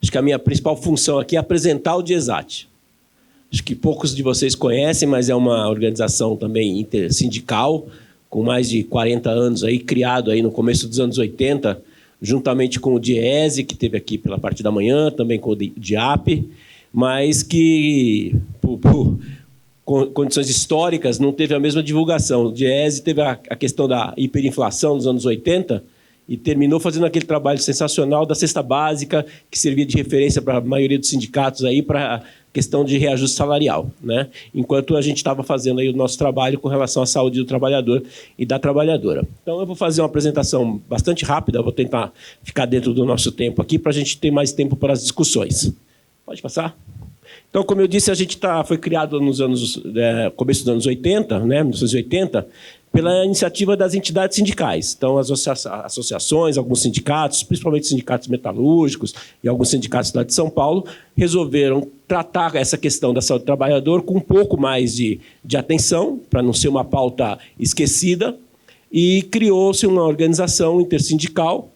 Acho que a minha principal função aqui é apresentar o DIESAT. Acho que poucos de vocês conhecem, mas é uma organização também intersindical, com mais de 40 anos, aí, criado aí no começo dos anos 80, juntamente com o DIESE, que teve aqui pela parte da manhã, também com o DIAP, mas que, por condições históricas, não teve a mesma divulgação. O DIESE teve a questão da hiperinflação nos anos 80 e terminou fazendo aquele trabalho sensacional da cesta básica, que servia de referência para a maioria dos sindicatos aí para questão de reajuste salarial, né? Enquanto a gente estava fazendo aí o nosso trabalho com relação à saúde do trabalhador e da trabalhadora. Então, eu vou fazer uma apresentação bastante rápida, vou tentar ficar dentro do nosso tempo aqui para a gente ter mais tempo para as discussões. Pode passar? Então, como eu disse, a gente foi criado nos começo dos anos 80, né, 1980, pela iniciativa das entidades sindicais. Então, as associações, alguns sindicatos, principalmente sindicatos metalúrgicos e alguns sindicatos lá de São Paulo, resolveram tratar essa questão da saúde do trabalhador com um pouco mais de atenção, para não ser uma pauta esquecida, e criou-se uma organização intersindical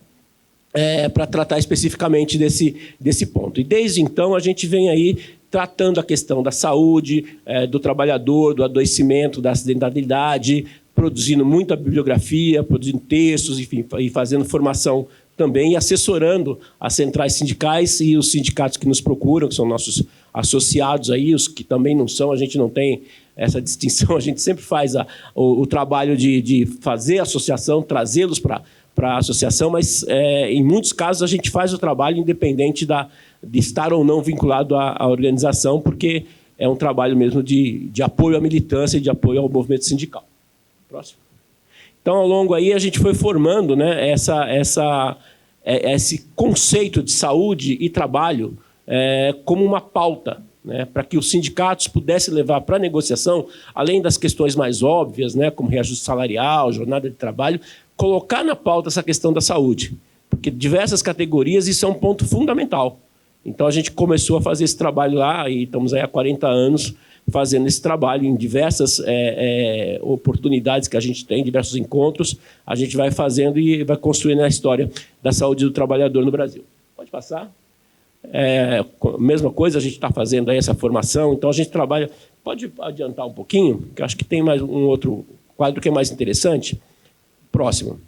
para tratar especificamente desse ponto. E, desde então, a gente vem aí tratando a questão da saúde, do trabalhador, do adoecimento, da acidentalidade, produzindo muita bibliografia, produzindo textos, enfim, e fazendo formação também, e assessorando as centrais sindicais e os sindicatos que nos procuram, que são nossos associados aí, os que também não são, a gente não tem essa distinção, a gente sempre faz o trabalho de fazer a associação, trazê-los para a associação, mas, em muitos casos, a gente faz o trabalho independente de estar ou não vinculado à organização, porque é um trabalho mesmo de apoio à militância e de apoio ao movimento sindical. Próximo. Então, ao longo aí, a gente foi formando, né, esse conceito de saúde e trabalho como uma pauta, né, para que os sindicatos pudessem levar para a negociação, além das questões mais óbvias, né, como reajuste salarial, jornada de trabalho, colocar na pauta essa questão da saúde, porque diversas categorias isso é um ponto fundamental. Então, a gente começou a fazer esse trabalho lá, e estamos aí há 40 anos fazendo esse trabalho em diversas oportunidades que a gente tem, diversos encontros, a gente vai fazendo e vai construindo a história da saúde do trabalhador no Brasil. Pode passar? Mesma coisa, a gente está fazendo aí essa formação, então a gente trabalha... Pode adiantar um pouquinho, que eu acho que tem mais um outro quadro que é mais interessante. Próximo,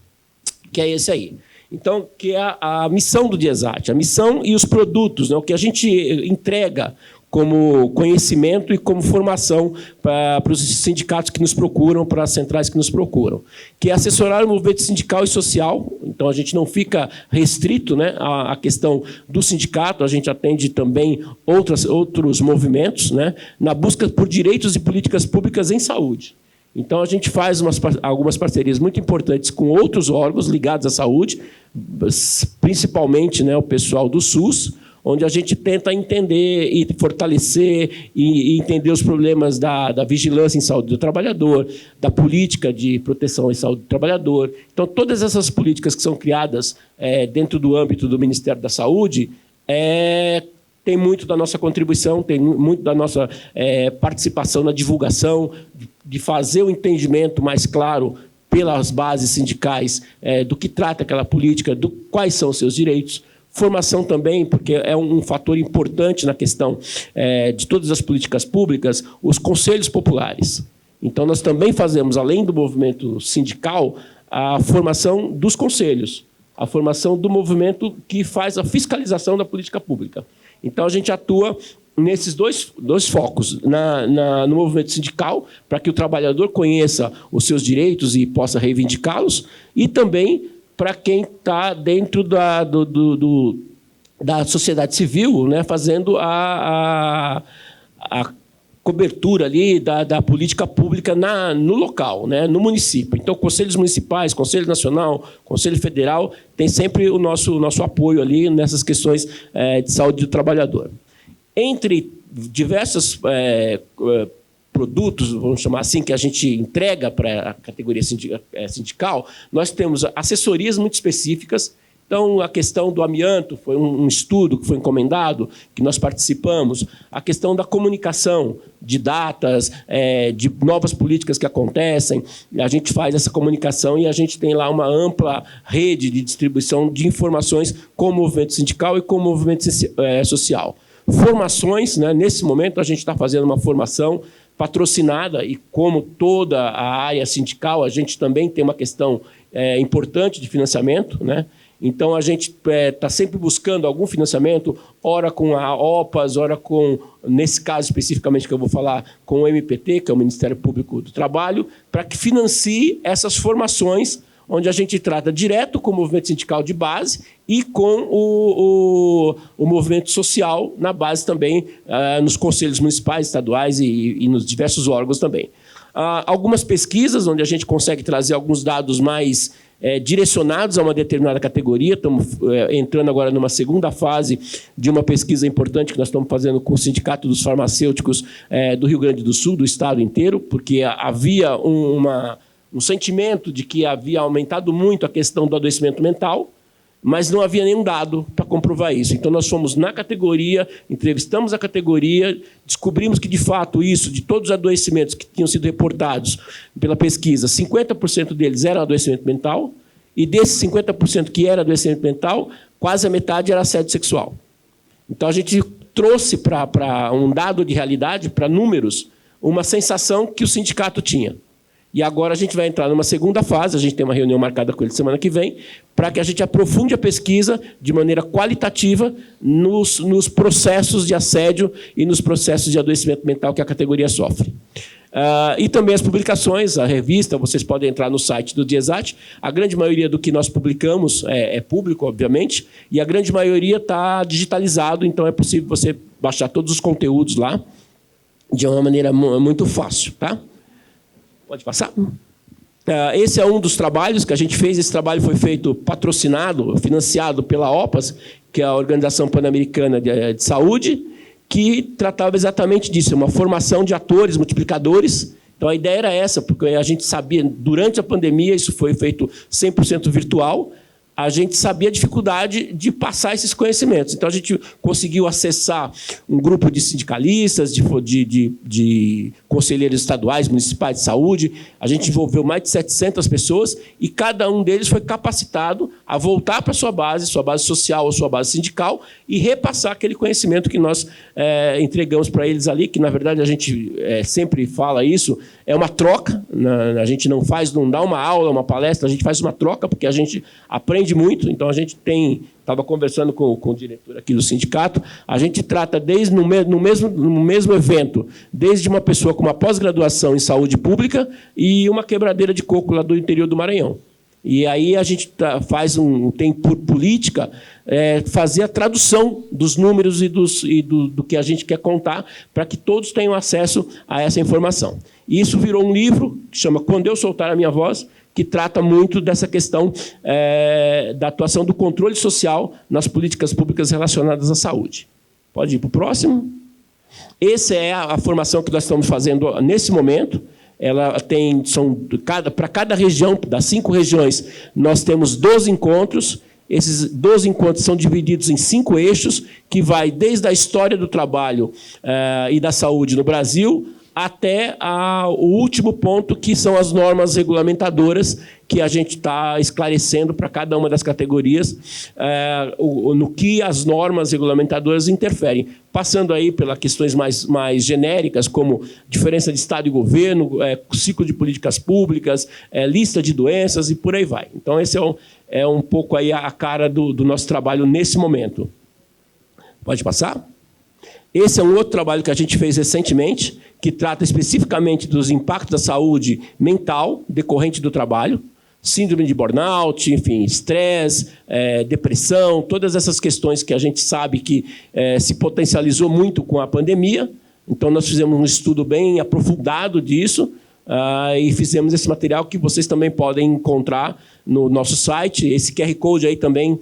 que é esse aí. Então, que é a missão do DIESAT, a missão e os produtos, né, o que a gente entrega como conhecimento e como formação para os sindicatos que nos procuram, para as centrais que nos procuram, que é assessorar o movimento sindical e social. Então, a gente não fica restrito, né, à questão do sindicato, a gente atende também outros movimentos, né, na busca por direitos e políticas públicas em saúde. Então, a gente faz algumas parcerias muito importantes com outros órgãos ligados à saúde, principalmente, né, o pessoal do SUS, onde a gente tenta entender e fortalecer e entender os problemas da vigilância em saúde do trabalhador, da política de proteção em saúde do trabalhador. Então, todas essas políticas que são criadas dentro do âmbito do Ministério da Saúde tem muito da nossa contribuição, tem muito da nossa participação na divulgação, de fazer o entendimento mais claro pelas bases sindicais do que trata aquela política, quais são os seus direitos. Formação também, porque é um fator importante na questão de todas as políticas públicas, os conselhos populares. Então, nós também fazemos, além do movimento sindical, a formação dos conselhos, a formação do movimento que faz a fiscalização da política pública. Então, a gente atua nesses dois focos, no movimento sindical, para que o trabalhador conheça os seus direitos e possa reivindicá-los, e também para quem está dentro da sociedade civil, né, fazendo a cobertura ali da política pública no local, né, no município. Então, conselhos municipais, Conselho Nacional, Conselho Federal, tem sempre o nosso apoio ali nessas questões de saúde do trabalhador. Entre diversos produtos, vamos chamar assim, que a gente entrega para a categoria sindical, nós temos assessorias muito específicas. Então, a questão do amianto foi um estudo que foi encomendado, que nós participamos. A questão da comunicação, de datas, de novas políticas que acontecem. A gente faz essa comunicação e a gente tem lá uma ampla rede de distribuição de informações com o movimento sindical e com o movimento social. Formações, né? Nesse momento, a gente está fazendo uma formação patrocinada e, como toda a área sindical, a gente também tem uma questão importante de financiamento, né? Então, a gente está sempre buscando algum financiamento, ora com a OPAS, ora com, nesse caso especificamente que eu vou falar, com o MPT, que é o Ministério Público do Trabalho, para que financie essas formações, onde a gente trata direto com o movimento sindical de base e com o movimento social na base também, nos conselhos municipais, estaduais e nos diversos órgãos também. Algumas pesquisas onde a gente consegue trazer alguns dados mais direcionados a uma determinada categoria. Estamos entrando agora numa segunda fase de uma pesquisa importante que nós estamos fazendo com o Sindicato dos Farmacêuticos do Rio Grande do Sul, do estado inteiro, porque havia um sentimento de que havia aumentado muito a questão do adoecimento mental, mas não havia nenhum dado para comprovar isso. Então, nós fomos na categoria, entrevistamos a categoria, descobrimos que, de fato, isso, de todos os adoecimentos que tinham sido reportados pela pesquisa, 50% deles eram adoecimento mental, e desses 50% que era adoecimento mental, quase a metade era assédio sexual. Então, a gente trouxe para um dado de realidade, para números, uma sensação que o sindicato tinha. E agora a gente vai entrar numa segunda fase, a gente tem uma reunião marcada com ele semana que vem, para que a gente aprofunde a pesquisa de maneira qualitativa nos processos de assédio e nos processos de adoecimento mental que a categoria sofre. E também as publicações, a revista, vocês podem entrar no site do DIESAT. A grande maioria do que nós publicamos é público, obviamente, e a grande maioria está digitalizado, então é possível você baixar todos os conteúdos lá de uma maneira muito fácil, tá? Pode passar? Esse é um dos trabalhos que a gente fez. Esse trabalho foi feito patrocinado, financiado pela OPAS, que é a Organização Pan-Americana de Saúde, que tratava exatamente disso, uma formação de atores, multiplicadores. Então, a ideia era essa, porque a gente sabia, durante a pandemia, isso foi feito 100% virtual, a gente sabia a dificuldade de passar esses conhecimentos. Então, a gente conseguiu acessar um grupo de sindicalistas, de conselheiros estaduais, municipais de saúde. A gente envolveu mais de 700 pessoas e cada um deles foi capacitado a voltar para a sua base social ou sua base sindical e repassar aquele conhecimento que nós entregamos para eles ali, que, na verdade, a gente sempre fala isso, é uma troca. A gente não dá uma aula, uma palestra, a gente faz uma troca, porque a gente aprende muito. Então, a gente estava conversando com o diretor aqui do sindicato, a gente trata no mesmo evento, desde uma pessoa com uma pós-graduação em saúde pública e uma quebradeira de coco lá do interior do Maranhão. E aí a gente tem por política fazer a tradução dos números e do que a gente quer contar para que todos tenham acesso a essa informação. E isso virou um livro que chama Quando Eu Soltar a Minha Voz, que trata muito dessa questão da atuação do controle social nas políticas públicas relacionadas à saúde. Pode ir para o próximo. Essa é a formação que nós estamos fazendo nesse momento. Ela para cada região, das 5 regiões, nós temos 12 encontros. Esses 12 encontros são divididos em 5 eixos, que vai desde a história do trabalho e da saúde no Brasil, até o último ponto, que são as normas regulamentadoras, que a gente está esclarecendo para cada uma das categorias, no que as normas regulamentadoras interferem, passando aí pelas questões mais genéricas, como diferença de Estado e governo, ciclo de políticas públicas, lista de doenças e por aí vai. Então, esse é um pouco aí a cara do nosso trabalho nesse momento. Pode passar? Esse é um outro trabalho que a gente fez recentemente, que trata especificamente dos impactos da saúde mental decorrente do trabalho, síndrome de burnout, enfim, estresse, depressão, todas essas questões que a gente sabe que se potencializou muito com a pandemia. Então, nós fizemos um estudo bem aprofundado disso e fizemos esse material que vocês também podem encontrar no nosso site. Esse QR Code aí também,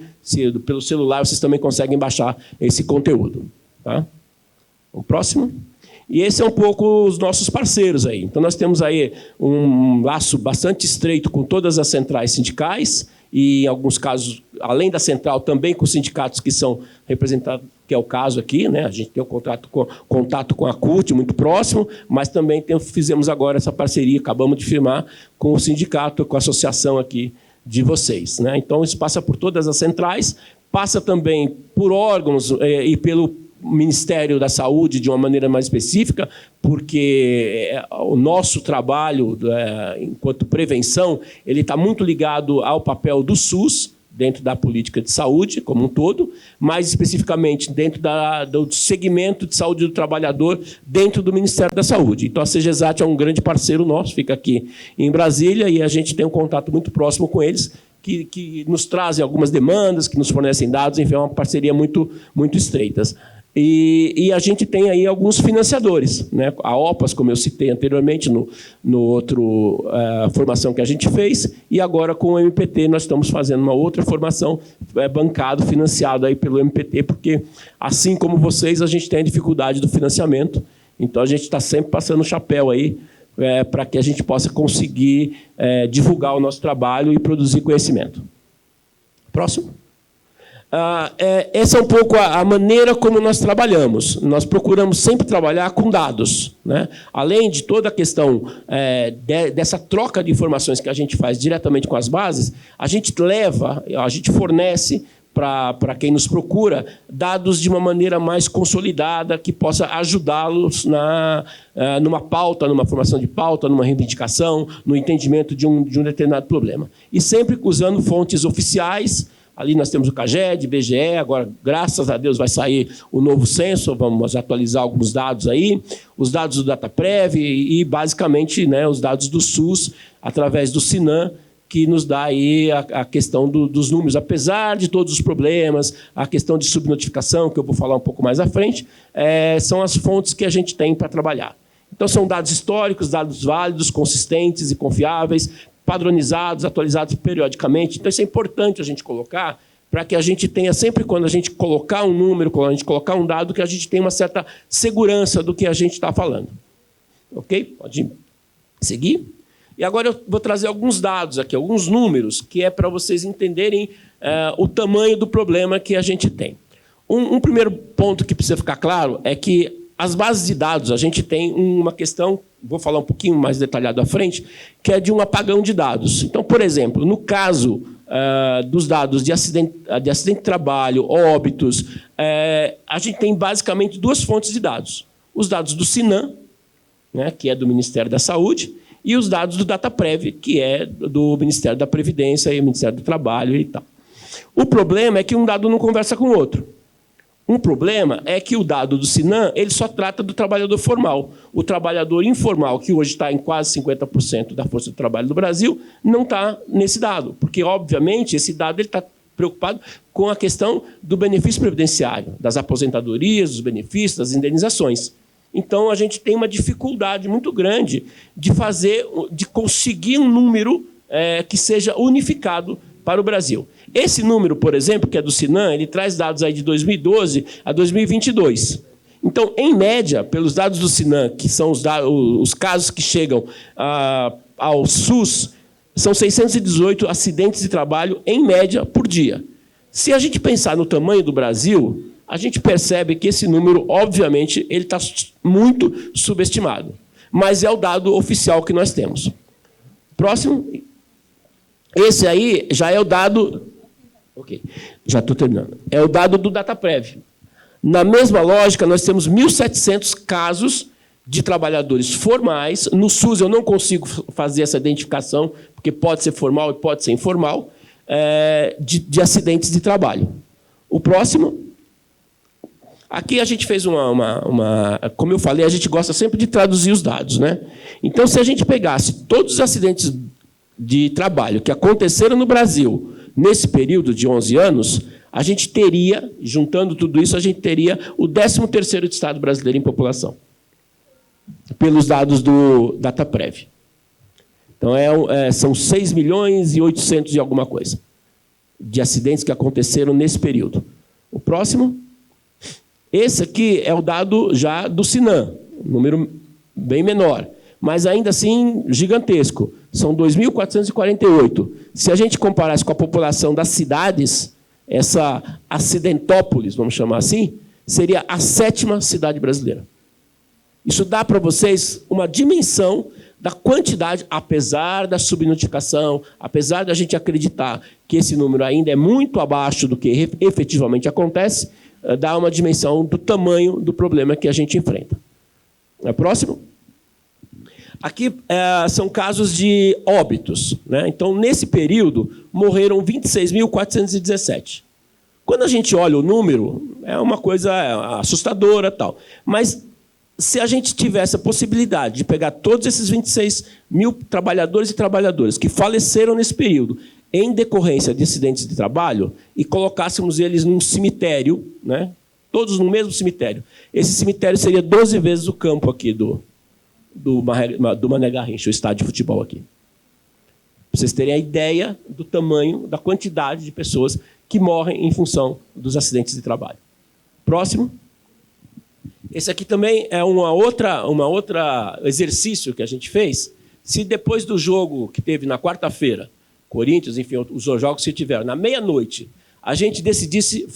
pelo celular, vocês também conseguem baixar esse conteúdo. Tá? O próximo. E esse é um pouco os nossos parceiros aí. Então, nós temos aí um laço bastante estreito com todas as centrais sindicais e, em alguns casos, além da central, também com sindicatos que são representados, que é o caso aqui, né? A gente tem um contato com a CUT, muito próximo, mas também fizemos agora essa parceria, acabamos de firmar com o sindicato, com a associação aqui de vocês, né? Então, isso passa por todas as centrais, passa também por órgãos e pelo Ministério da Saúde de uma maneira mais específica, porque o nosso trabalho, enquanto prevenção, ele está muito ligado ao papel do SUS, dentro da política de saúde como um todo, mais especificamente dentro do segmento de saúde do trabalhador dentro do Ministério da Saúde. Então, a CGESAT é um grande parceiro nosso, fica aqui em Brasília, e a gente tem um contato muito próximo com eles, que nos trazem algumas demandas, que nos fornecem dados, enfim, é uma parceria muito, muito estreita. E a gente tem aí alguns financiadores, né? A OPAS, como eu citei anteriormente, no outro formação que a gente fez, e agora com o MPT nós estamos fazendo uma outra formação bancado, financiado aí pelo MPT, porque, assim como vocês, a gente tem a dificuldade do financiamento, então a gente está sempre passando o chapéu aí para que a gente possa conseguir divulgar o nosso trabalho e produzir conhecimento. Próximo. Essa é um pouco a maneira como nós trabalhamos. Nós procuramos sempre trabalhar com dados, né? Além de toda a questão dessa troca de informações que a gente faz diretamente com as bases, a gente fornece para quem nos procura dados de uma maneira mais consolidada, que possa ajudá-los numa pauta, numa formação de pauta, numa reivindicação, no entendimento de um determinado problema. E sempre usando fontes oficiais. Ali nós temos o CAGED, IBGE, agora, graças a Deus, vai sair o novo censo, vamos atualizar alguns dados aí, os dados do DataPrev e, basicamente, né, os dados do SUS, através do SINAM, que nos dá aí a questão dos números. Apesar de todos os problemas, a questão de subnotificação, que eu vou falar um pouco mais à frente, são as fontes que a gente tem para trabalhar. Então, são dados históricos, dados válidos, consistentes e confiáveis, padronizados, atualizados periodicamente. Então, isso é importante a gente colocar para que a gente tenha, sempre quando a gente colocar um número, quando a gente colocar um dado, que a gente tenha uma certa segurança do que a gente está falando. Ok? Pode seguir? E agora eu vou trazer alguns dados aqui, alguns números, que é para vocês entenderem o tamanho do problema que a gente tem. Um primeiro ponto que precisa ficar claro é que as bases de dados, a gente tem uma questão, vou falar um pouquinho mais detalhado à frente, que é de um apagão de dados. Então, por exemplo, no caso dos dados de acidente de trabalho, óbitos, a gente tem basicamente duas fontes de dados. Os dados do SINAM, né, que é do Ministério da Saúde, e os dados do DataPrev, que é do Ministério da Previdência e Ministério do Trabalho e tal. O problema é que um dado não conversa com o outro. Um problema é que o dado do SINAM ele só trata do trabalhador formal. O trabalhador informal, que hoje está em quase 50% da força de trabalho do Brasil, não está nesse dado, porque, obviamente, esse dado está preocupado com a questão do benefício previdenciário, das aposentadorias, dos benefícios, das indenizações. Então, a gente tem uma dificuldade muito grande de conseguir um número que seja unificado para o Brasil. Esse número, por exemplo, que é do SINAM, ele traz dados aí de 2012 a 2022. Então, em média, pelos dados do SINAM, que são os casos que chegam ao SUS, são 618 acidentes de trabalho, em média, por dia. Se a gente pensar no tamanho do Brasil, a gente percebe que esse número, obviamente, ele está muito subestimado. Mas é o dado oficial que nós temos. Próximo. Esse aí já é o dado... Ok, já estou terminando. É o dado do DataPrev. Na mesma lógica, nós temos 1.700 casos de trabalhadores formais. No SUS eu não consigo fazer essa identificação, porque pode ser formal e pode ser informal, de acidentes de trabalho. O próximo. Aqui a gente fez como eu falei, a gente gosta sempre de traduzir os dados, né? Então, se a gente pegasse todos os acidentes de trabalho que aconteceram no Brasil nesse período de 11 anos, a gente teria, juntando tudo isso, a gente teria o 13º estado brasileiro em população, pelos dados do DataPrev. Então, são 6 milhões e 800 e alguma coisa de acidentes que aconteceram nesse período. O próximo. Esse aqui é o dado já do SINAM, um número bem menor. mas ainda assim gigantesco. São 2.448. Se a gente comparasse com a população das cidades, essa acidentópolis, vamos chamar assim, seria a 7ª cidade brasileira. Isso dá para vocês uma dimensão da quantidade, apesar da subnotificação, apesar da gente acreditar que esse número ainda é muito abaixo do que efetivamente acontece, dá uma dimensão do tamanho do problema que a gente enfrenta. Próximo. Aqui são casos de óbitos, né? Então, nesse período, morreram 26.417. Quando a gente olha o número, é uma coisa assustadora, tal. Mas, se a gente tivesse a possibilidade de pegar todos esses 26 mil trabalhadores e trabalhadoras que faleceram nesse período em decorrência de acidentes de trabalho e colocássemos eles num cemitério, né? Todos no mesmo cemitério, esse cemitério seria 12 vezes o campo aqui do Mané Garrincha, o estádio de futebol aqui. Para vocês terem a ideia do tamanho, da quantidade de pessoas que morrem em função dos acidentes de trabalho. Próximo. Esse aqui também é uma outra exercício que a gente fez. Se depois do jogo que teve na quarta-feira, Corinthians, enfim, os jogos que tiveram, na meia-noite, a gente decidisse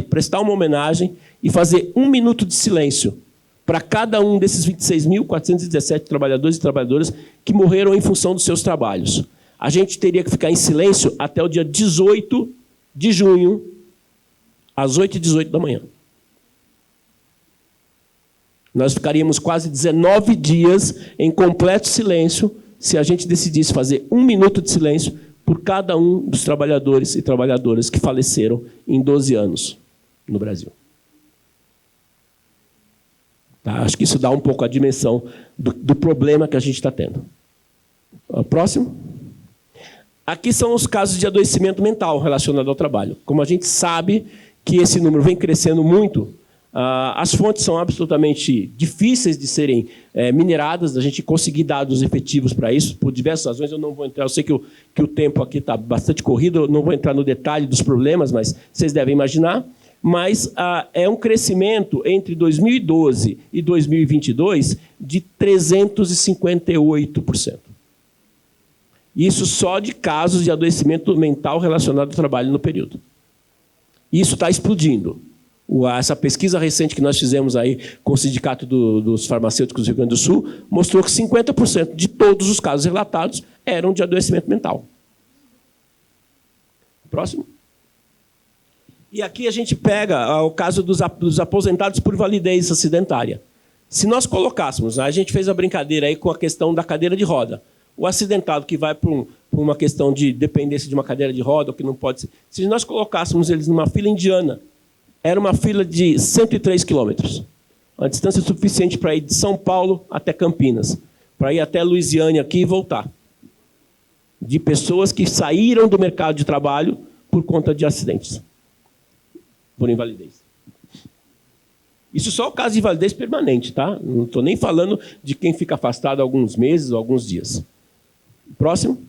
prestar uma homenagem e fazer 1 minuto de silêncio para cada um desses 26.417 trabalhadores e trabalhadoras que morreram em função dos seus trabalhos. A gente teria que ficar em silêncio até o dia 18 de junho, às 8h18 da manhã. Nós ficaríamos quase 19 dias em completo silêncio se a gente decidisse fazer 1 minuto de silêncio por cada um dos trabalhadores e trabalhadoras que faleceram em 12 anos no Brasil. Tá? Acho que isso dá um pouco a dimensão do problema que a gente está tendo. Próximo. Aqui são os casos de adoecimento mental relacionado ao trabalho. Como a gente sabe que esse número vem crescendo muito, as fontes são absolutamente difíceis de serem mineradas, da gente conseguir dados efetivos para isso, por diversas razões. Eu não vou entrar, eu sei que o tempo aqui está bastante corrido, eu não vou entrar no detalhe dos problemas, mas vocês devem imaginar. Mas é um crescimento entre 2012 e 2022 de 358%. Isso só de casos de adoecimento mental relacionado ao trabalho no período. Isso está explodindo. Essa pesquisa recente que nós fizemos aí com o Sindicato dos Farmacêuticos do Rio Grande do Sul mostrou que 50% de todos os casos relatados eram de adoecimento mental. Próximo. E aqui a gente pega o caso dos aposentados por validez acidentária. Se nós colocássemos, a gente fez a brincadeira aí com a questão da cadeira de roda. O acidentado que vai por uma questão de dependência de uma cadeira de roda, ou que não pode ser. Se nós colocássemos eles numa fila indiana, era uma fila de 103 quilômetros. Uma distância suficiente para ir de São Paulo até Campinas, para ir até Luisiânia aqui e voltar. De pessoas que saíram do mercado de trabalho por conta de acidentes, por invalidez. Isso só é o caso de invalidez permanente, tá? Não estou nem falando de quem fica afastado alguns meses ou alguns dias. Próximo.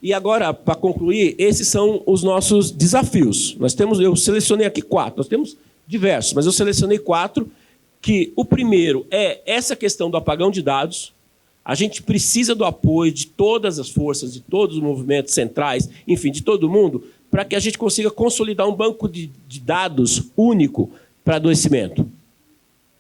E agora, para concluir, esses são os nossos desafios. Eu selecionei aqui 4, nós temos diversos, mas eu selecionei 4, que o primeiro é essa questão do apagão de dados. A gente precisa do apoio de todas as forças, de todos os movimentos centrais, enfim, de todo mundo, para que a gente consiga consolidar um banco de dados único para adoecimento.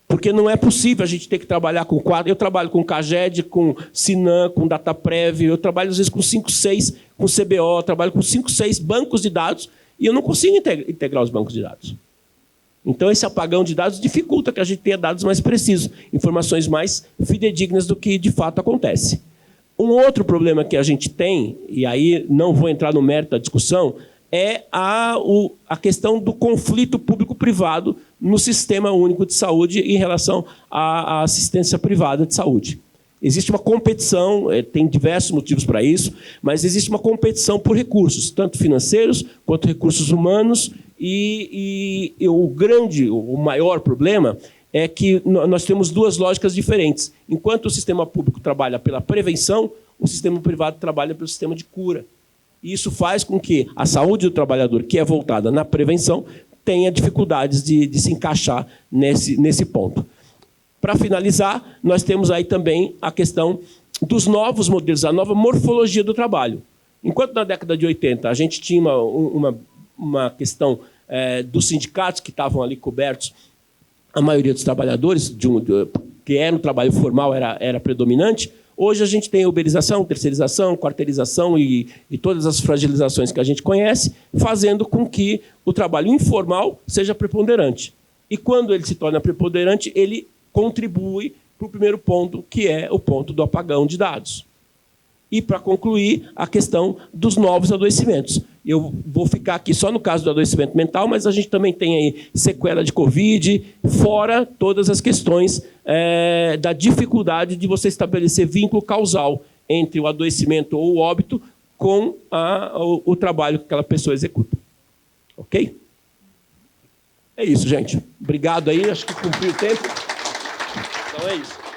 Porque não é possível a gente ter que trabalhar com 4. Eu trabalho com CAGED, com Sinan, com DataPrev, eu trabalho às vezes com 5, 6, com CBO, eu trabalho com 5, 6 bancos de dados e eu não consigo integrar os bancos de dados. Então, esse apagão de dados dificulta que a gente tenha dados mais precisos, informações mais fidedignas do que de fato acontece. Um outro problema que a gente tem, e aí não vou entrar no mérito da discussão, é a questão do conflito público-privado no Sistema Único de Saúde em relação à assistência privada de saúde. Existe uma competição, tem diversos motivos para isso, mas existe uma competição por recursos, tanto financeiros quanto recursos humanos, e o maior problema é que nós temos 2 lógicas diferentes. Enquanto o sistema público trabalha pela prevenção, o sistema privado trabalha pelo sistema de cura. E isso faz com que a saúde do trabalhador, que é voltada na prevenção, tenha dificuldades de se encaixar nesse ponto. Para finalizar, nós temos aí também a questão dos novos modelos, a nova morfologia do trabalho. Enquanto na década de 80 a gente tinha uma questão dos sindicatos que estavam ali cobertos, a maioria dos trabalhadores, que era um trabalho formal, era predominante. Hoje a gente tem a uberização, terceirização, quarteirização e todas as fragilizações que a gente conhece, fazendo com que o trabalho informal seja preponderante. E quando ele se torna preponderante, ele contribui para o primeiro ponto, que é o ponto do apagão de dados. E, para concluir, a questão dos novos adoecimentos. Eu vou ficar aqui só no caso do adoecimento mental, mas a gente também tem aí sequela de Covid, fora todas as questões da dificuldade de você estabelecer vínculo causal entre o adoecimento ou o óbito com o trabalho que aquela pessoa executa. Ok? É isso, gente. Obrigado aí, acho que cumpri o tempo. Então é isso.